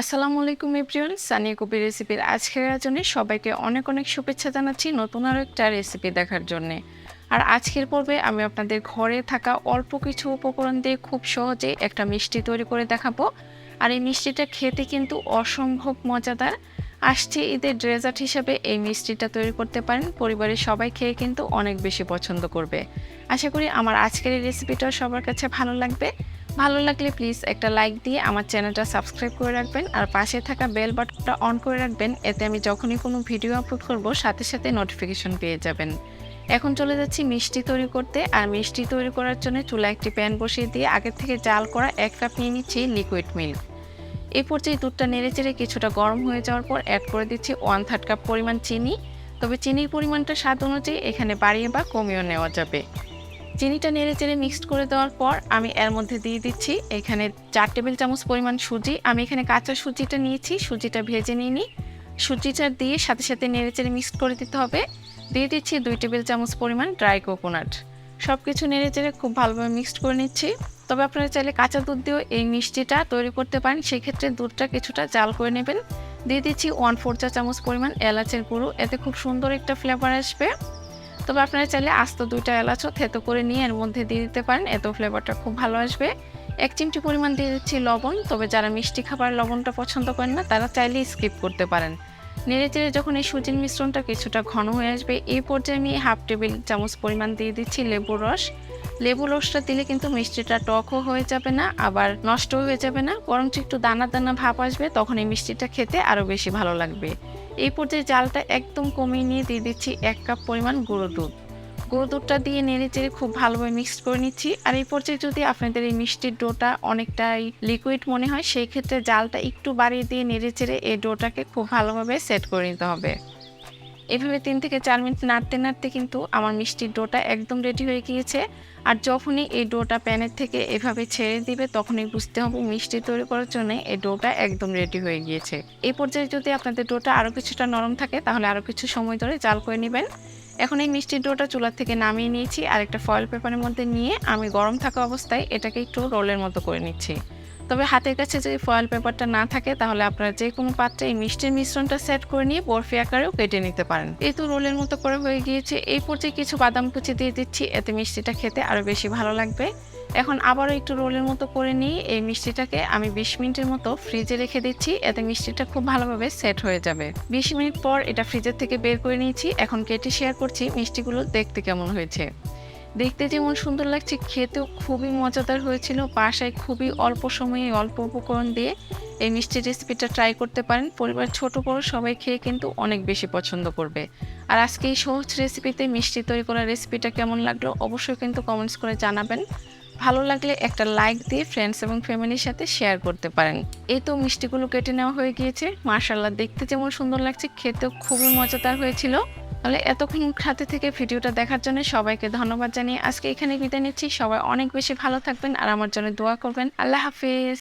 আসসালামু আলাইকুম এভরিওয়ান, সানিয়া কবির রেসিপির আজকের আয়োজনে সবাইকে অনেক অনেক শুভেচ্ছা জানাচ্ছি নতুন আরও একটা রেসিপি দেখার জন্য। আর আজকের পর্বে আমি আপনাদের ঘরে থাকা অল্প কিছু উপকরণ দিয়ে খুব সহজে একটা মিষ্টি তৈরি করে দেখাবো। আর এই মিষ্টিটা খেতে কিন্তু অসম্ভব মজাদার। আসছে ঈদের ডেজার্ট হিসেবে এই মিষ্টিটা তৈরি করতে পারেন, পরিবারের সবাই খেয়ে কিন্তু অনেক বেশি পছন্দ করবে। আশা করি আমার আজকের এই রেসিপিটাও সবার কাছে ভালো লাগবে। ভালো লাগলে প্লিজ একটা লাইক দিয়ে আমার চ্যানেলটা সাবস্ক্রাইব করে রাখবেন আর পাশে থাকা বেল বাটনটা অন করে রাখবেন, এতে আমি যখনই কোনো ভিডিও আপলোড করব সাথে সাথে নোটিফিকেশন পেয়ে যাবেন। এখন চলে যাচ্ছি মিষ্টি তৈরি করতে। আর মিষ্টি তৈরি করার জন্য চুলায় একটি প্যান বসিয়ে দিয়ে আগের থেকে জাল করা 1 কাপ নিয়ে নিচ্ছি লিকুইড মিল্ক। এই পর্যায়ে দুধটা নেড়েচেড়ে কিছুটা গরম হয়ে যাওয়ার পর অ্যাড করে দিচ্ছি 1/3 কাপ পরিমাণ চিনি। তবে চিনির পরিমাণটা স্বাদ অনুযায়ী এখানে বাড়িয়ে বা কমিয়েও নেওয়া যাবে। চিনিটা নেড়েচেড়ে মিক্সড করে দেওয়ার পর আমি এর মধ্যে দিয়ে দিচ্ছি এখানে 4 টেবিল চামচ পরিমাণ সুজি। আমি এখানে কাঁচা সুজিটা নিয়েছি, সুজিটা ভেজে নিইনি। সুজিটা দিয়ে সাথে সাথে নেড়েচেড়ে মিক্সড করে দিতে হবে। দিয়ে দিচ্ছি 2 টেবিল চামচ পরিমাণ ড্রাই কোকোনাট। সব কিছু নেড়েচেড়ে খুব ভালোভাবে মিক্সড করে নিচ্ছি। তবে আপনারা চাইলে কাঁচা দুধ দিয়েও এই মিষ্টিটা তৈরি করতে পারেন, সেক্ষেত্রে দুধটা কিছুটা জাল করে নেবেন। দিয়ে দিচ্ছি 1/4 চা চামচ পরিমাণ এলাচের গুঁড়ো, এতে খুব সুন্দর একটা ফ্লেভার আসবে। তবে আপনারা চাইলে আস্ত 2টা এলাচও থেতো করে নিয়ে এর মধ্যে দিয়ে দিতে পারেন, এতেও ফ্লেভারটা খুব ভালো আসবে। 1 চিমটি পরিমাণ দিয়ে দিচ্ছি লবণ। তবে যারা মিষ্টি খাবার লবণটা পছন্দ করেন না তারা চাইলে স্কিপ করতে পারেন। নেড়েচেড়ে যখন এই সুজির মিশ্রণটা কিছুটা ঘন হয়ে আসবে, এই পর্যায়ে আমি 1/2 টেবিল চামচ পরিমাণ দিয়ে দিচ্ছি লেবুর রস। লেবুর রসটা দিলে কিন্তু মিষ্টিটা টকও হয়ে যাবে না, আবার নষ্টও হয়ে যাবে না, বরঞ্চ একটু দানা দানা ভাব আসবে, তখন এই মিষ্টিটা খেতে আরও বেশি ভালো লাগবে। এই পর্যায়ে জালটা একদম কমিয়ে নিয়ে দিয়ে দিচ্ছি 1 কাপ পরিমাণ গুঁড়ো দুধ। গুঁড়ো দুধটা দিয়ে নেড়েচেড়ে খুব ভালোভাবে মিক্সড করে নিচ্ছি। আর এই পর্যায়ে যদি আপনাদের এই মিষ্টির ডোটা অনেকটাই লিকুইড মনে হয়, সেই ক্ষেত্রে জালটা একটু বাড়িয়ে দিয়ে নেড়েচেড়ে এই ডোটাকে খুব ভালোভাবে সেট করে নিতে হবে। এভাবে 3 থেকে 4 মিনিট নাড়তে নাড়তে কিন্তু আমার মিষ্টির ডোটা একদম রেডি হয়ে গিয়েছে। আর যখনই এই ডোটা প্যানের থেকে এভাবে ছেড়ে দিবে, তখনই বুঝতে হবে মিষ্টি তৈরি করার জন্য এই ডোটা একদম রেডি হয়ে গিয়েছে। এই পর্যায়ে যদি আপনাদের ডোটা আরও কিছুটা নরম থাকে তাহলে আরও কিছু সময় ধরে জাল করে নেবেন। এখন এই মিষ্টির ডোটা চুলা থেকে নামিয়ে নিয়েছি আর একটা ফয়েল পেপারের মধ্যে নিয়ে আমি গরম থাকা অবস্থায় এটাকে একটু রোলের মতো করে নিচ্ছি। তবে হাতের কাছে যদি ফয়েল পেপারটা না থাকে তাহলে আপনারা যে কোনো পাত্রে এই মিষ্টির মিশ্রণটা সেট করে নিয়ে বরফি আকারেও কেটে নিতে পারেন। এই তো রোলের মতো করে হয়ে গিয়েছে। এই পর্যায়ে কিছু বাদাম কুচি দিয়ে দিচ্ছি, এতে মিষ্টিটা খেতে আরও বেশি ভালো লাগবে। এখন আবারও একটু রোলের মতো করে নিয়ে এই মিষ্টিটাকে আমি 20 মিনিটের মতো ফ্রিজে রেখে দিচ্ছি, এতে মিষ্টিটা খুব ভালোভাবে সেট হয়ে যাবে। 20 মিনিট পর এটা ফ্রিজের থেকে বের করে নিয়েছি। এখন কেটে শেয়ার করছি মিষ্টিগুলো দেখতে কেমন হয়েছে। দেখতে যেমন সুন্দর লাগছে, খেতেও খুবই মজাদার হয়েছিল। বাসায় খুবই অল্প সময়ে অল্প উপকরণ দিয়ে এই মিষ্টি রেসিপিটা ট্রাই করতে পারেন, পরিবার ছোট বড় সবাই খেয়ে কিন্তু অনেক বেশি পছন্দ করবে। আর আজকে এই সহজ রেসিপিতে মিষ্টি তৈরি করা রেসিপিটা কেমন লাগলো অবশ্যই কিন্তু কমেন্টস করে জানাবেন। ভালো লাগলে একটা লাইক দিয়ে ফ্রেন্ডস এবং ফ্যামিলির সাথে শেয়ার করতে পারেন। এই তো মিষ্টিগুলো কেটে নেওয়া হয়ে গিয়েছে। মাশাআল্লাহ, দেখতে যেমন সুন্দর লাগছে, খেতেও খুবই মজাদার হয়েছিল। তাহলে এতক্ষণ সাথে থেকে ভিডিওটা দেখার জন্য সবাইকে ধন্যবাদ জানিয়ে আজকে এখানে বিদায় নিচ্ছি। সবাই অনেক বেশি ভালো থাকবেন আর আমার জন্য দোয়া করবেন। আল্লাহ হাফেজ।